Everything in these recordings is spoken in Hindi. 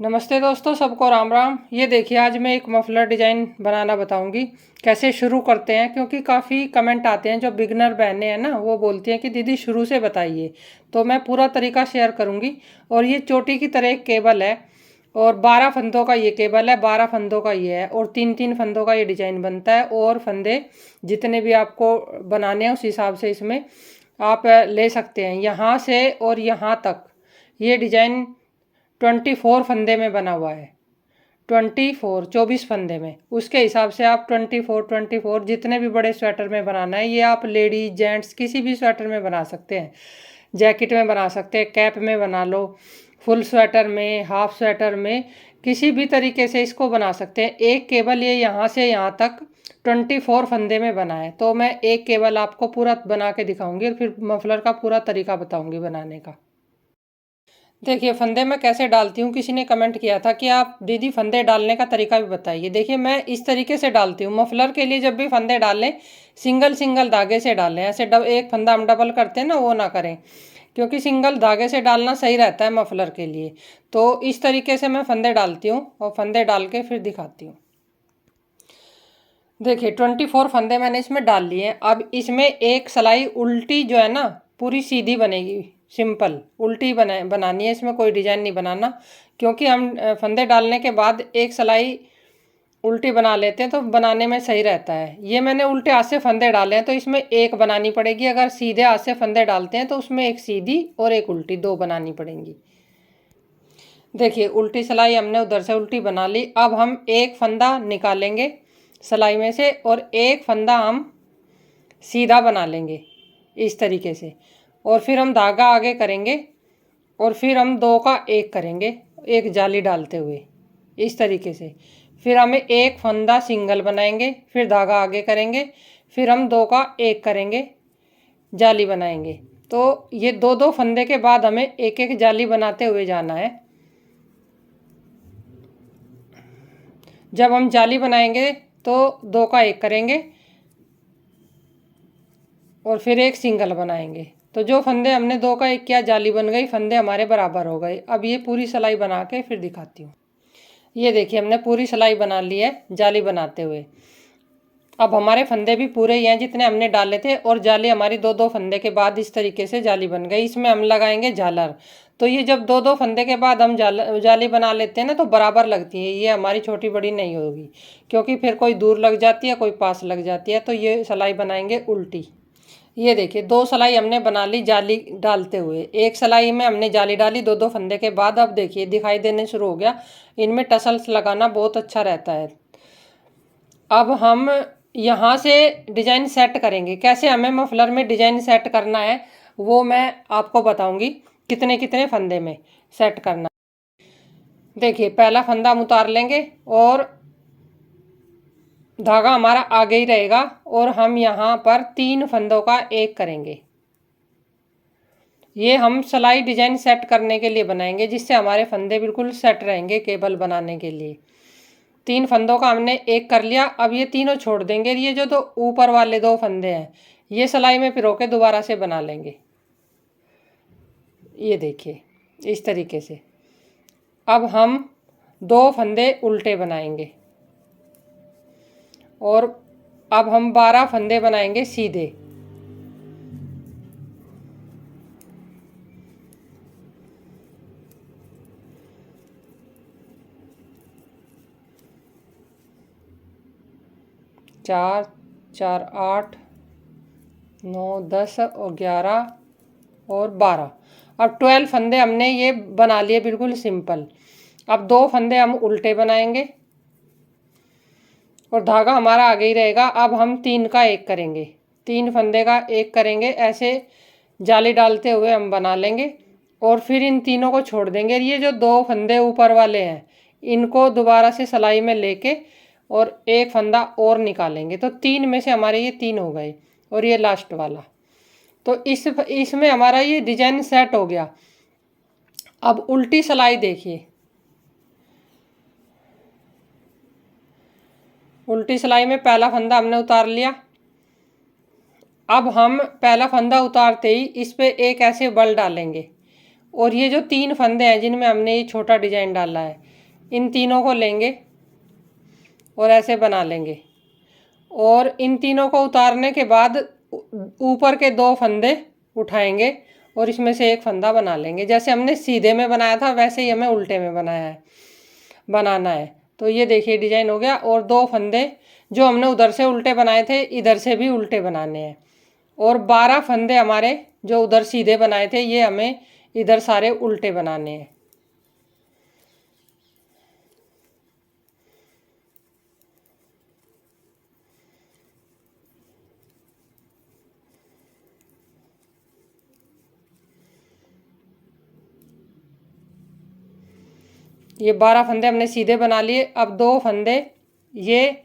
नमस्ते दोस्तों, सबको राम राम। ये देखिए, आज मैं एक मफलर डिज़ाइन बनाना बताऊंगी कैसे शुरू करते हैं, क्योंकि काफ़ी कमेंट आते हैं जो बिगनर बहनें हैं ना, वो बोलती हैं कि दीदी शुरू से बताइए। तो मैं पूरा तरीका शेयर करूंगी। और ये चोटी की तरह एक केबल है और 12 फंदों का ये केबल है, 12 फंदों का ये है और 3-3 फंदों का ये डिज़ाइन बनता है। और फंदे जितने भी आपको बनाने हैं उस हिसाब से इसमें आप ले सकते हैं, यहाँ से और यहाँ तक। ये डिज़ाइन 24 फंदे में बना हुआ है। 24 फंदे में, उसके हिसाब से आप 24 जितने भी बड़े स्वेटर में बनाना है, ये आप लेडीज जेंट्स किसी भी स्वेटर में बना सकते हैं। जैकेट में बना सकते हैं, कैप में बना लो, फुल स्वेटर में, हाफ स्वेटर में, किसी भी तरीके से इसको बना सकते हैं। एक केबल ये यहाँ से यहाँ तक 24 फंदे में बना है। तो मैं एक केबल आपको पूरा बना के दिखाऊंगी और फिर मफलर का पूरा तरीका बताऊंगी बनाने का। देखिए, फंदे मैं कैसे डालती हूँ। किसी ने कमेंट किया था कि आप दीदी फंदे डालने का तरीका भी बताइए। देखिए, मैं इस तरीके से डालती हूँ। मफलर के लिए जब भी फंदे डालें, सिंगल सिंगल धागे से डालें। ऐसे एक फंदा हम डबल करते हैं ना, वो ना करें, क्योंकि सिंगल धागे से डालना सही रहता है मफलर के लिए। तो इस तरीके से मैं फंदे डालती हूँ और फंदे डाल के फिर दिखाती हूँ। देखिए, 24 फंदे मैंने इसमें डाल लिए हैं। अब इसमें एक सिलाई उल्टी जो है ना, पूरी सीधी बनेगी। सिंपल उल्टी बनानी है, इसमें कोई डिजाइन नहीं बनाना, क्योंकि हम फंदे डालने के बाद एक सिलाई उल्टी बना लेते हैं तो बनाने में सही रहता है। ये मैंने उल्टे हाथ से फंदे डाले हैं तो इसमें एक बनानी पड़ेगी। अगर सीधे हाथ से फंदे डालते हैं तो उसमें एक सीधी और एक उल्टी, दो बनानी पड़ेंगी। देखिए, उल्टी सिलाई हमने उधर से उल्टी बना ली। अब हम एक फंदा निकालेंगे सिलाई में से और एक फंदा हम सीधा बना लेंगे इस तरीके से। और फिर हम धागा आगे करेंगे और फिर हम दो का एक करेंगे, एक जाली डालते हुए इस तरीके से। फिर हमें एक फंदा सिंगल बनाएंगे, फिर धागा आगे करेंगे, फिर हम दो का एक करेंगे, जाली बनाएंगे। तो ये दो दो फंदे के बाद हमें एक एक जाली बनाते हुए जाना है। जब हम जाली बनाएंगे तो दो का एक करेंगे और फिर एक सिंगल बनाएंगे। तो जो फंदे हमने दो का एक किया, जाली बन गई, फंदे हमारे बराबर हो गए। अब ये पूरी सिलाई बना के फिर दिखाती हूँ। ये देखिए, हमने पूरी सिलाई बना ली है जाली बनाते हुए। अब हमारे फंदे भी पूरे ही हैं जितने हमने डाले थे, और जाली हमारी दो दो फंदे के बाद इस तरीके से जाली बन गई। इसमें हम लगाएंगे झालर। तो ये जब दो दो फंदे के बाद हम जाली बना लेते हैं ना, तो बराबर लगती है। ये हमारी छोटी बड़ी नहीं होगी, क्योंकि फिर कोई दूर लग जाती है, कोई पास लग जाती है। तो ये सिलाई बनाएंगे उल्टी। ये देखिए, दो सिलाई हमने बना ली जाली डालते हुए। एक सिलाई में हमने जाली डाली दो दो फंदे के बाद। अब देखिए, दिखाई देने शुरू हो गया। इनमें टसल्स लगाना बहुत अच्छा रहता है। अब हम यहाँ से डिजाइन सेट करेंगे। कैसे हमें मफलर में डिजाइन सेट करना है वो मैं आपको बताऊंगी, कितने कितने फंदे में सेट करना। देखिए, पहला फंदा हम उतार लेंगे और धागा हमारा आगे ही रहेगा और हम यहाँ पर 3 फंदों का एक करेंगे। ये हम सिलाई डिजाइन सेट करने के लिए बनाएंगे, जिससे हमारे फंदे बिल्कुल सेट रहेंगे केबल बनाने के लिए। 3 फंदों का हमने एक कर लिया। अब ये तीनों छोड़ देंगे। ये जो दो ऊपर वाले दो फंदे हैं, ये सिलाई में पिरो के दोबारा से बना लेंगे। ये देखिए, इस तरीके से। अब हम दो फंदे उल्टे बनाएंगे और अब हम 12 फंदे बनाएंगे सीधे। चार चार 8 9 10 और 11 और 12। अब 12 फंदे हमने ये बना लिए बिल्कुल सिंपल। अब दो फंदे हम उल्टे बनाएंगे और धागा हमारा आगे ही रहेगा। अब हम 3 का एक करेंगे, 3 फंदे का एक करेंगे। ऐसे जाली डालते हुए हम बना लेंगे और फिर इन तीनों को छोड़ देंगे। ये जो दो फंदे ऊपर वाले हैं, इनको दोबारा से सिलाई में लेके और एक फंदा और निकालेंगे। तो 3 में से हमारे ये 3 हो गए और ये लास्ट वाला। तो इसमें हमारा ये डिजाइन सेट हो गया। अब उल्टी सिलाई देखिए, उल्टी सिलाई में पहला फंदा हमने उतार लिया। अब हम पहला फंदा उतारते ही इस पे एक ऐसे बल डालेंगे और ये जो 3 फंदे हैं जिनमें हमने ये छोटा डिजाइन डाला है, इन तीनों को लेंगे और ऐसे बना लेंगे। और इन तीनों को उतारने के बाद ऊपर के 2 फंदे उठाएंगे और इसमें से एक फंदा बना लेंगे। जैसे हमने सीधे में बनाया था वैसे ही हमें उल्टे में बनाना है। तो ये देखिए डिजाइन हो गया। और 2 फंदे जो हमने उधर से उल्टे बनाए थे इधर से भी उल्टे बनाने हैं। और 12 फंदे हमारे जो उधर सीधे बनाए थे ये हमें इधर सारे उल्टे बनाने हैं। ये 12 फंदे हमने सीधे बना लिए। अब 2 फंदे, ये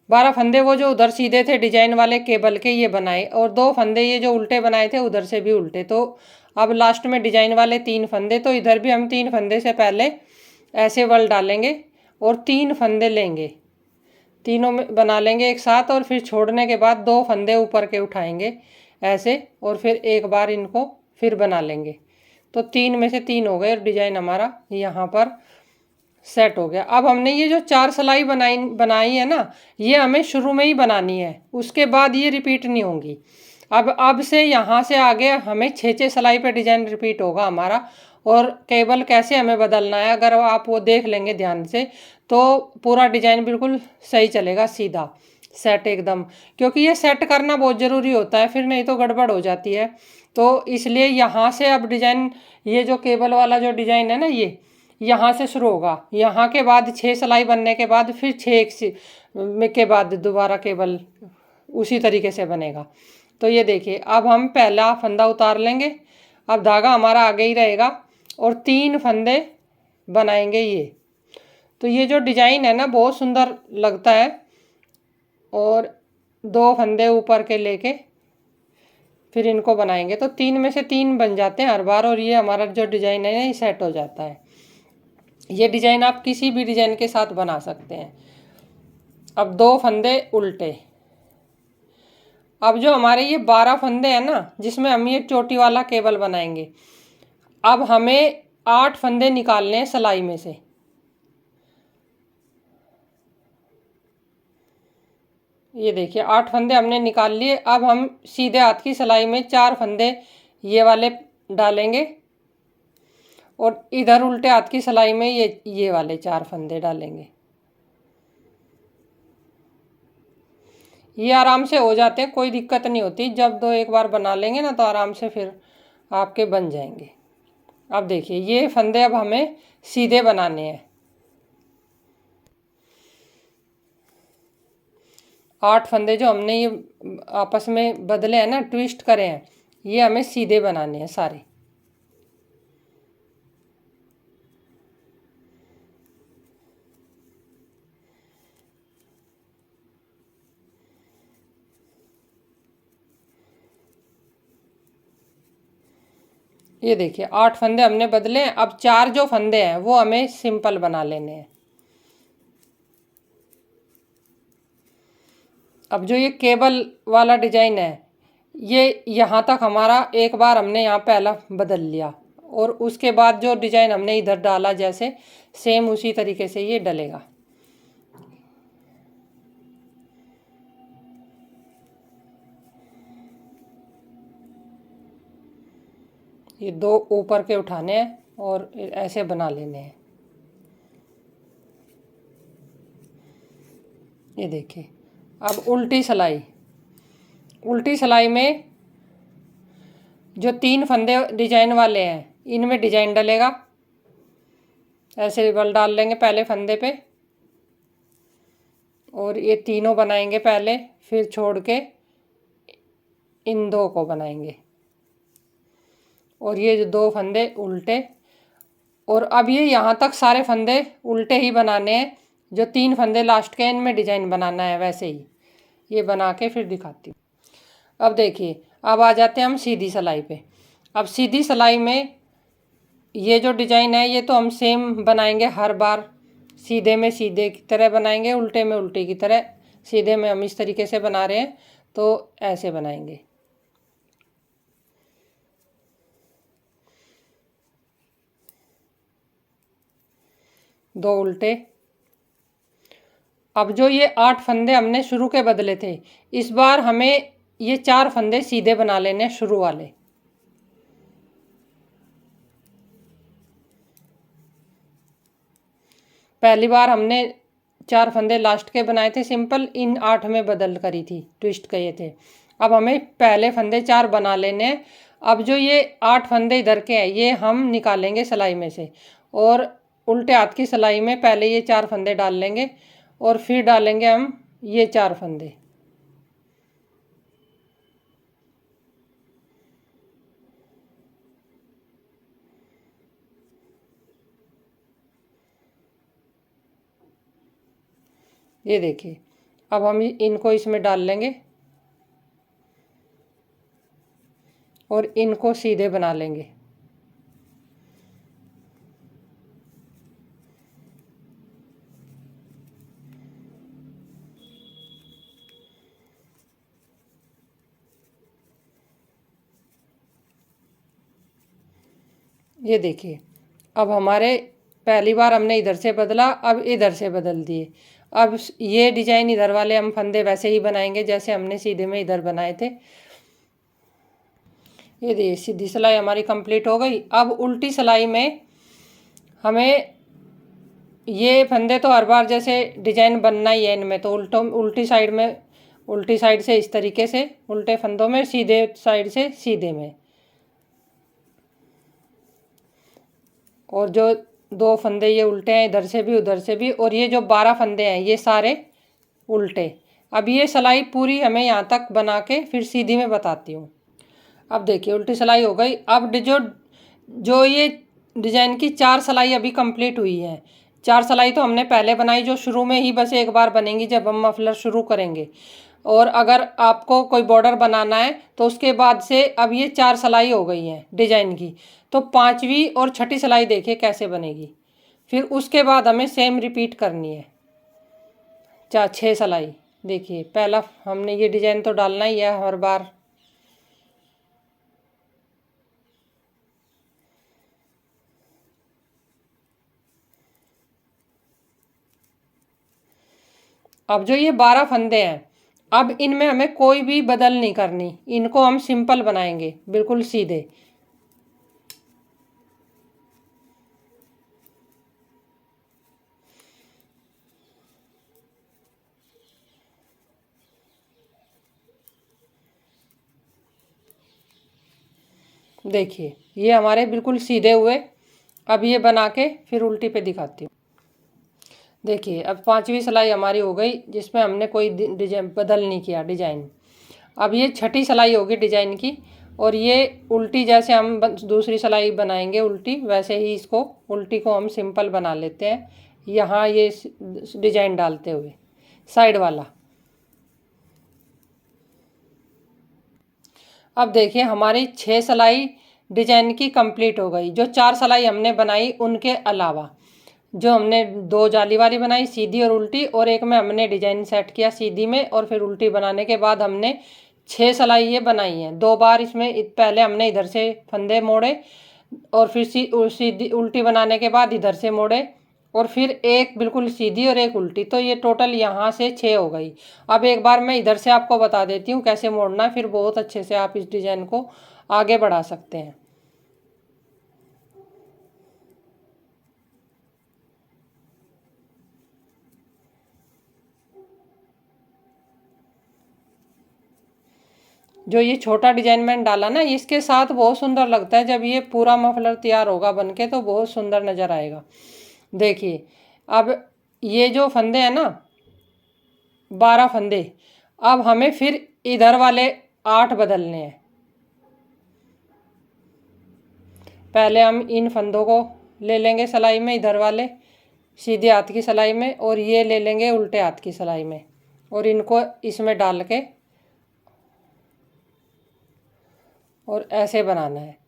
12 फंदे वो जो उधर सीधे थे डिजाइन वाले केबल के ये बनाए, और 2 फंदे ये जो उल्टे बनाए थे उधर से भी उल्टे। तो अब लास्ट में डिजाइन वाले 3 फंदे, तो इधर भी हम 3 फंदे से पहले ऐसे वल डालेंगे और 3 फंदे लेंगे, तीनों में बना लेंगे एक साथ। और फिर छोड़ने के बाद 2 फंदे ऊपर के उठाएंगे ऐसे, और फिर एक बार इनको फिर बना लेंगे। तो 3 में से 3 हो गए और डिजाइन हमारा यहाँ पर सेट हो गया। अब हमने ये जो 4 सिलाई बनाई है ना, ये हमें शुरू में ही बनानी है, उसके बाद ये रिपीट नहीं होंगी। अब से यहाँ से आगे हमें 6 सिलाई पे डिजाइन रिपीट होगा हमारा। और केबल कैसे हमें बदलना है अगर आप वो देख लेंगे ध्यान से तो पूरा डिजाइन बिल्कुल सही चलेगा, सीधा सेट एकदम। क्योंकि ये सेट करना बहुत ज़रूरी होता है, फिर नहीं तो गड़बड़ हो जाती है। तो इसलिए यहाँ से अब डिजाइन, ये जो केबल वाला जो डिजाइन है ना, ये यहाँ से शुरू होगा। यहाँ के बाद 6 सिलाई बनने के बाद फिर 6 के बाद दोबारा केबल उसी तरीके से बनेगा। तो ये देखिए अब हम पहला फंदा उतार लेंगे। अब धागा हमारा आगे ही रहेगा और 3 फंदे बनाएंगे ये। तो ये जो डिजाइन है ना बहुत सुंदर लगता है। और 2 फंदे ऊपर के लेके फिर इनको बनाएंगे तो 3 में से 3 बन जाते हैं हर बार, और ये हमारा जो डिजाइन है ये सेट हो जाता है। ये डिजाइन आप किसी भी डिजाइन के साथ बना सकते हैं। अब 2 फंदे उल्टे। अब जो हमारे ये 12 फंदे हैं ना जिसमें हम ये चोटी वाला केबल बनाएंगे, अब हमें 8 फंदे निकालने हैं सिलाई में से। ये देखिए 8 फंदे हमने निकाल लिए। अब हम सीधे हाथ की सिलाई में 4 फंदे ये वाले डालेंगे और इधर उल्टे हाथ की सिलाई में ये वाले 4 फंदे डालेंगे। ये आराम से हो जाते हैं, कोई दिक्कत नहीं होती। जब 2-1 बार बना लेंगे ना तो आराम से फिर आपके बन जाएंगे। अब देखिए ये फंदे अब हमें सीधे बनाने हैं। 8 फंदे जो हमने ये आपस में बदले हैं ना, ट्विस्ट करे हैं, ये हमें सीधे बनाने हैं सारे। ये देखिए 8 फंदे हमने बदले हैं। अब 4 जो फंदे हैं वो हमें सिंपल बना लेने हैं। अब जो ये केबल वाला डिजाइन है ये यहाँ तक हमारा एक बार हमने यहाँ पहला बदल लिया, और उसके बाद जो डिजाइन हमने इधर डाला जैसे सेम उसी तरीके से ये डलेगा। ये 2 ऊपर के उठाने हैं और ऐसे बना लेने हैं। ये देखिए अब उल्टी सिलाई में जो 3 फंदे डिजाइन वाले हैं इनमें डिजाइन डलेगा। ऐसे बल डाल लेंगे पहले फंदे पे और ये तीनों बनाएंगे पहले, फिर छोड़ के इन 2 को बनाएंगे और ये जो 2 फंदे उल्टे। और अब ये यहाँ तक सारे फंदे उल्टे ही बनाने हैं। जो 3 फंदे लास्ट के इनमें डिजाइन बनाना है वैसे ही। ये बना के फिर दिखाती हूँ। अब देखिए अब आ जाते हैं हम सीधी सिलाई पे। अब सीधी सिलाई में ये जो डिजाइन है ये तो हम सेम बनाएंगे हर बार। सीधे में सीधे की तरह बनाएंगे, उल्टे में उल्टे की तरह। सीधे में हम इस तरीके से बना रहे हैं तो ऐसे बनाएंगे। 2 उल्टे। अब जो ये 8 फंदे हमने शुरू के बदले थे, इस बार हमें ये 4 फंदे सीधे बना लेने शुरू वाले। पहली बार हमने 4 फंदे लास्ट के बनाए थे सिंपल, इन 8 में बदल करी थी, ट्विस्ट किए थे। अब हमें पहले फंदे 4 बना लेने हैं। अब जो ये 8 फंदे इधर के हैं ये हम निकालेंगे सिलाई में से, और उल्टे हाथ की सिलाई में पहले ये 4 फंदे डाल लेंगे और फिर डालेंगे हम ये 4 फंदे। ये देखिए, अब हम इनको इसमें डाल लेंगे और इनको सीधे बना लेंगे। ये देखिए, अब हमारे पहली बार हमने इधर से बदला, अब इधर से बदल दिए। अब ये डिजाइन इधर वाले हम फंदे वैसे ही बनाएंगे जैसे हमने सीधे में इधर बनाए थे। ये देखिए, सीधी सिलाई हमारी कंप्लीट हो गई। अब उल्टी सिलाई में हमें ये फंदे तो हर बार जैसे डिजाइन बनना ही है इनमें, तो उल्टी साइड में, उल्टी साइड से इस तरीके से उल्टे फंदों में, सीधे साइड से सीधे में। और जो 2 फंदे ये उल्टे हैं इधर से भी उधर से भी, और ये जो 12 फंदे हैं ये सारे उल्टे। अब ये सिलाई पूरी हमें यहाँ तक बना के फिर सीधी में बताती हूँ। अब देखिए, उल्टी सिलाई हो गई। अब जो जो ये डिजाइन की 4 सिलाई अभी कंप्लीट हुई है, 4 सिलाई तो हमने पहले बनाई जो शुरू में ही बस एक बार बनेंगी जब हम मफलर शुरू करेंगे। और अगर आपको कोई बॉर्डर बनाना है तो उसके बाद से अब ये 4 सिलाई हो गई हैं डिजाइन की, तो 5वीं और छठी सिलाई देखिए कैसे बनेगी। फिर उसके बाद हमें सेम रिपीट करनी है 6 सिलाई। देखिए, पहला हमने ये डिजाइन तो डालना ही है हर बार। अब जो ये 12 फंदे हैं, अब इनमें हमें कोई भी बदल नहीं करनी, इनको हम सिंपल बनाएंगे बिल्कुल सीधे। देखिए, ये हमारे बिल्कुल सीधे हुए। अब ये बना के फिर उल्टी पे दिखाती हूँ। देखिए, अब 5वीं सिलाई हमारी हो गई जिसमें हमने कोई डिजाइन बदल नहीं किया डिजाइन। अब ये छठी सिलाई होगी डिजाइन की, और ये उल्टी जैसे हम दूसरी सिलाई बनाएंगे उल्टी, वैसे ही इसको उल्टी को हम सिंपल बना लेते हैं यहाँ ये डिजाइन डालते हुए साइड वाला। अब देखिए, हमारी 6 सिलाई डिजाइन की कंप्लीट हो गई। जो 4 सिलाई हमने बनाई उनके अलावा, जो हमने 2 जाली वाली बनाई सीधी और उल्टी, और एक में हमने डिजाइन सेट किया सीधी में, और फिर उल्टी बनाने के बाद हमने 6 सिलाई ये बनाई हैं। 2 बार इसमें पहले हमने इधर से फंदे मोड़े, और फिर सीधी उल्टी बनाने के बाद इधर से मोड़े, और फिर एक बिल्कुल सीधी और एक उल्टी, तो ये टोटल यहाँ से 6 हो गई। अब एक बार मैं इधर से आपको बता देती हूँ कैसे मोड़ना है, फिर बहुत अच्छे से आप इस डिजाइन को आगे बढ़ा सकते हैं। जो ये छोटा डिजाइन मैंने डाला ना, इसके साथ बहुत सुंदर लगता है। जब ये पूरा मफलर तैयार होगा बनके तो बहुत सुंदर नज़र आएगा। देखिए, अब ये जो फंदे हैं ना, 12 फंदे, अब हमें फिर इधर वाले 8 बदलने हैं। पहले हम इन फंदों को ले लेंगे सिलाई में इधर वाले सीधे हाथ की सिलाई में, और ये ले लेंगे उल्टे हाथ की सिलाई में, और इनको इसमें डाल के और ऐसे बनाना है।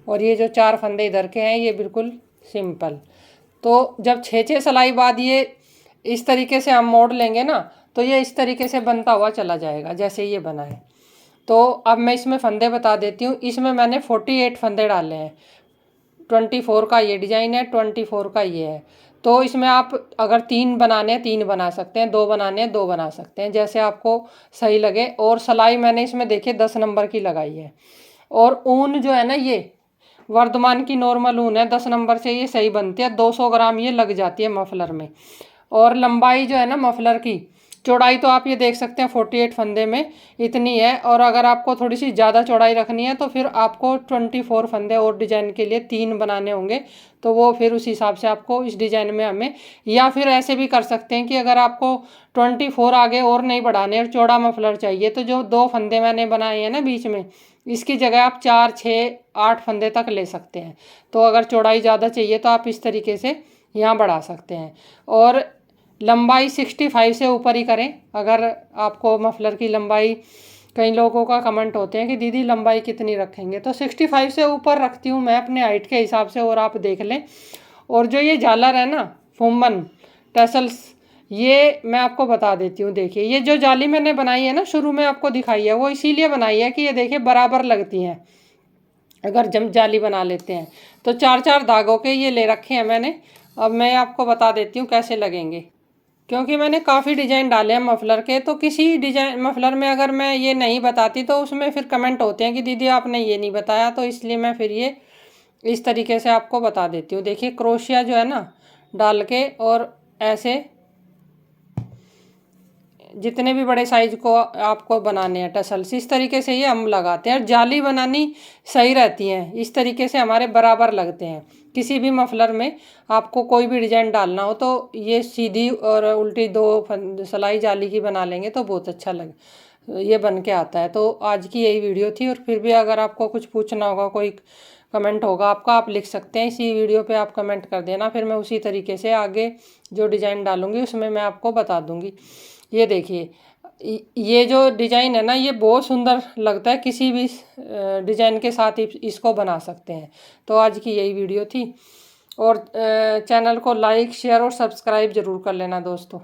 और ये जो 4 फंदे इधर के हैं ये बिल्कुल सिंपल। तो जब 6-6 सिलाई बाद ये इस तरीके से हम मोड़ लेंगे ना, तो ये इस तरीके से बनता हुआ चला जाएगा जैसे ये बना है। तो अब मैं इसमें फंदे बता देती हूँ। इसमें मैंने 48 फंदे डाले हैं। 24 का ये डिज़ाइन है, 24 का ये है। तो इसमें आप अगर 3 बनाने हैं 3 बना सकते हैं, 2 बनाने हैं 2 बना सकते हैं, जैसे आपको सही लगे। और सिलाई मैंने इसमें देखिए 10 नंबर की लगाई है। और ऊन जो है ना, ये वर्धमान की नॉर्मल ऊन है, 10 नंबर से ये सही बनती है। 200 ग्राम ये लग जाती है मफलर में। और लंबाई जो है ना मफलर की, चौड़ाई तो आप ये देख सकते हैं 48 फंदे में इतनी है। और अगर आपको थोड़ी सी ज़्यादा चौड़ाई रखनी है तो फिर आपको 24 फंदे और डिजाइन के लिए 3 बनाने होंगे। तो वो फिर उस हिसाब से आपको इस डिजाइन में हमें, या फिर ऐसे भी कर सकते हैं कि अगर आपको 24 आगे और नहीं बढ़ाने और चौड़ा मफलर चाहिए, तो जो 2 फंदे मैंने बनाए हैं ना बीच में, इसकी जगह आप 4, 6, 8 फंदे तक ले सकते हैं। तो अगर चौड़ाई ज़्यादा चाहिए तो आप इस तरीके से यहाँ बढ़ा सकते हैं। और लंबाई 65 से ऊपर ही करें। अगर आपको मफलर की लंबाई, कई लोगों का कमेंट होते हैं कि दीदी लंबाई कितनी रखेंगे, तो 65 से ऊपर रखती हूँ मैं अपने हाइट के हिसाब से, और आप देख लें। और जो ये झालर है ना फुम्बन टैसल्स, ये मैं आपको बता देती हूँ। देखिए ये जो जाली मैंने बनाई है ना, शुरू में आपको दिखाई है, वो इसीलिए बनाई है कि ये देखिए बराबर लगती हैं। अगर जम जाली बना लेते हैं तो 4-4 धागों के ये ले रखे हैं मैंने। अब मैं आपको बता देती हूँ कैसे लगेंगे, क्योंकि मैंने काफ़ी डिज़ाइन डाले हैं मफलर के। तो किसी डिजाइन मफलर में अगर मैं ये नहीं बताती तो उसमें फिर कमेंट होते हैं कि दीदी आपने ये नहीं बताया, तो इसलिए मैं फिर ये इस तरीके से आपको बता देती हूँ। देखिए क्रोशिया जो है ना डाल के, और ऐसे जितने भी बड़े साइज को आपको बनाने हैं टसल्स, इस तरीके से ये हम लगाते हैं। और जाली बनानी सही रहती है, इस तरीके से हमारे बराबर लगते हैं। किसी भी मफलर में आपको कोई भी डिजाइन डालना हो तो ये सीधी और उल्टी 2 सिलाई जाली की बना लेंगे तो बहुत अच्छा ये बन के आता है। तो आज की यही वीडियो थी। और फिर भी अगर आपको कुछ पूछना होगा, कोई कमेंट होगा आपका, आप लिख सकते हैं इसी वीडियो पे, आप कमेंट कर देना, फिर मैं उसी तरीके से आगे जो डिज़ाइन डालूंगी उसमें मैं आपको बता दूंगी। ये देखिए ये जो डिज़ाइन है ना, ये बहुत सुंदर लगता है, किसी भी डिज़ाइन के साथ इसको बना सकते हैं। तो आज की यही वीडियो थी। और चैनल को लाइक, शेयर और सब्सक्राइब ज़रूर कर लेना दोस्तों।